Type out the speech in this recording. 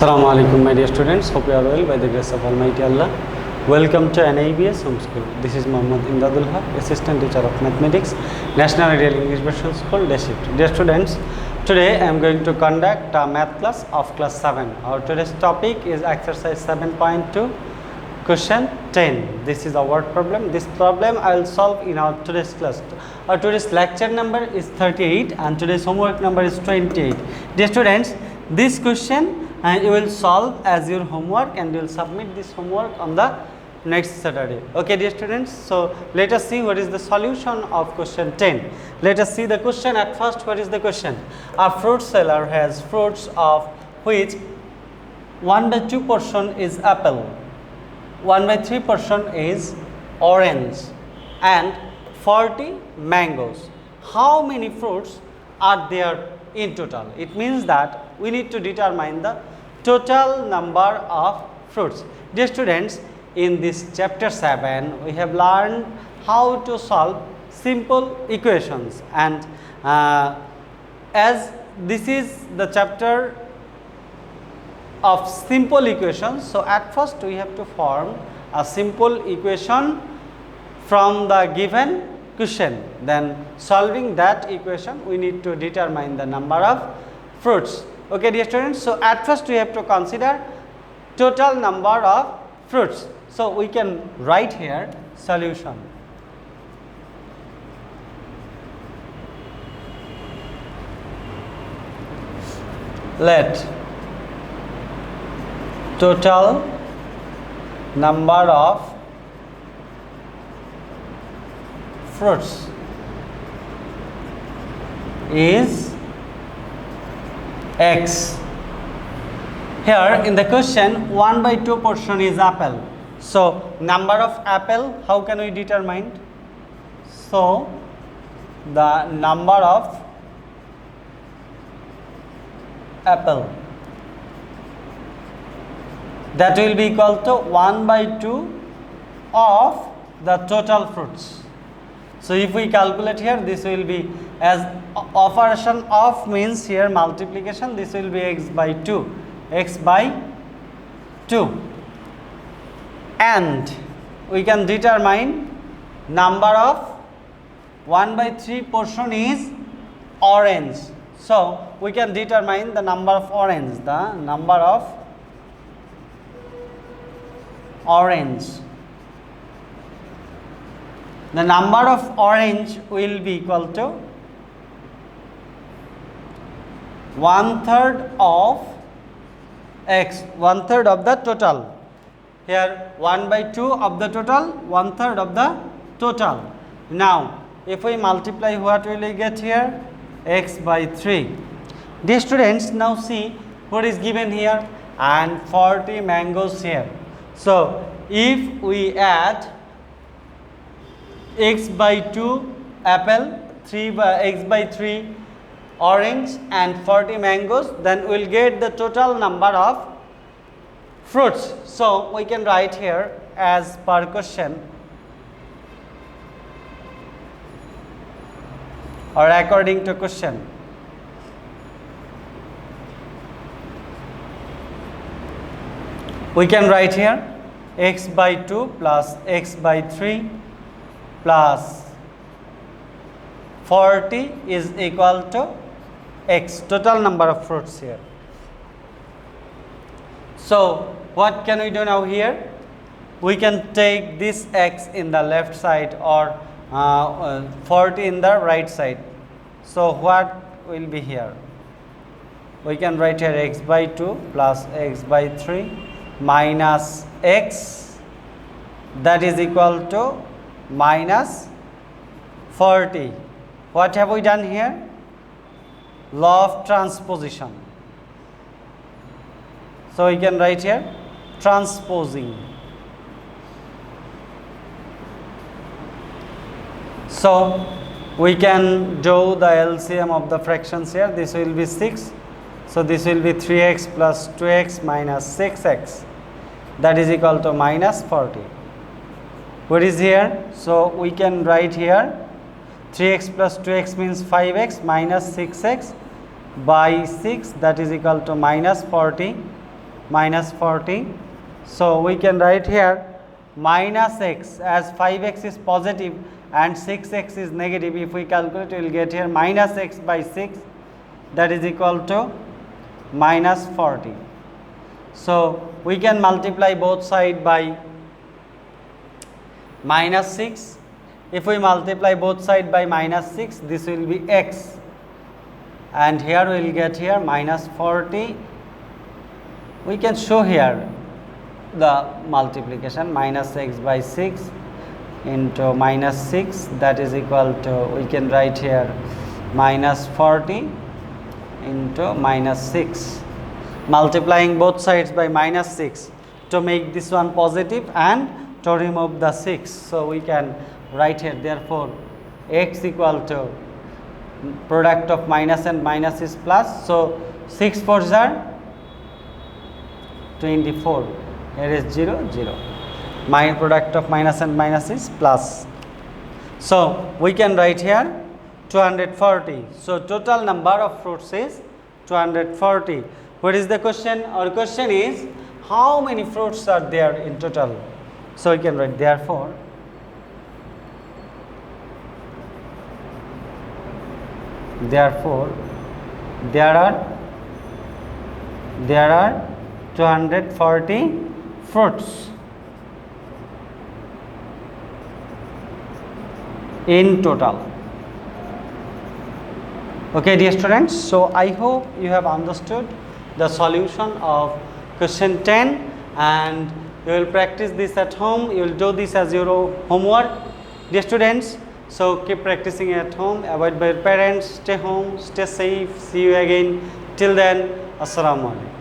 Assalamu alaikum my dear students, hope you are well by the grace of Almighty Allah. Welcome to NIBS Home School. This is Muhammad Emdadul, Assistant Teacher of Mathematics, National Ideal English Version School, Day Shift. Dear students, today I am going to conduct a math class of class 7. Our today's topic is exercise 7.2, question 10. This is a word problem. This problem I will solve in our today's class. Our today's lecture number is 38 and today's homework number is 28. Dear students, this question and you will solve as your homework and you will submit this homework on the next Saturday. Okay dear students, so let us see what is the solution of question 10. Let us see the question at first. What is the question? A fruit seller has fruits of which 1/2 portion is apple, 1/3 portion is orange and 40 mangoes. How many fruits are there in total? It means that we need to determine the total number of fruits. Dear students, in this chapter 7 we have learned how to solve simple equations, and as this is the chapter of simple equations, so at first we have to form a simple equation from the given question. Then solving that equation we need to determine the number of fruits. Okay dear students, so at first we have to consider total number of fruits. So we can write here solution. Let total number of fruits is x. Here in the question 1/2 portion is apple. So number of apple, how can we determine? So the number of apple, that will be equal to 1/2 of the total fruits. So if we calculate here, this will be, as operation of means here multiplication, this will be x by 2, x by 2, and we can determine number of 1/3 portion is orange. So we can determine the number of orange, the number of orange will be equal to 1/3 of x, 1/3 of the total. Here 1/2 of the total, 1/3 of the total. Now if we multiply, what will we get here? X by 3. Dear students, now see what is given here, and 40 mangoes here. So if we add x by 2 apple, 3 by x by 3 orange and 40 mangoes, then we will get the total number of fruits. So we can write here as per question or according to question. We can write here x by 2 plus x by 3 plus 40 is equal to x, total number of fruits here. So what can we do now here? We can take this x in the left side or 40 in the right side. So what will be here? We can write here x by 2 plus x by 3 minus x, that is equal to minus 40. What have we done here? Law of transposition. So we can write here transposing. So we can do the LCM of the fractions here. This will be 6. So this will be 3x plus 2x minus 6x, that is equal to minus 40. What is here? So we can write here 3x plus 2x means 5x minus 6x by 6, that is equal to minus 40. minus 40. So we can write here minus x, as 5x is positive and 6x is negative. If we calculate, we will get here minus x by 6, that is equal to minus 40. So we can multiply both sides by minus 6. If we multiply both sides by minus 6, this will be x, and here we will get here minus 40. We can show here the multiplication, minus x by 6 into minus 6, that is equal to, we can write here minus 40 into minus 6, multiplying both sides by minus 6 to make this one positive and to remove the 6. So we can write here, therefore x equal to product of minus and minus is plus. So 6 4s are 24. Here is 0 0. My product of minus and minus is plus. So we can write here 240. So total number of fruits is 240. What is the question? Our question is how many fruits are there in total? So we can write, therefore there are 240 fruits in total. Okay, dear students, so I hope you have understood the solution of question 10, and you will practice this at home. You will do this as your homework, dear students. So keep practicing at home, avoid by your parents, stay home, stay safe. See you again. Till then, Assalamu alaikum.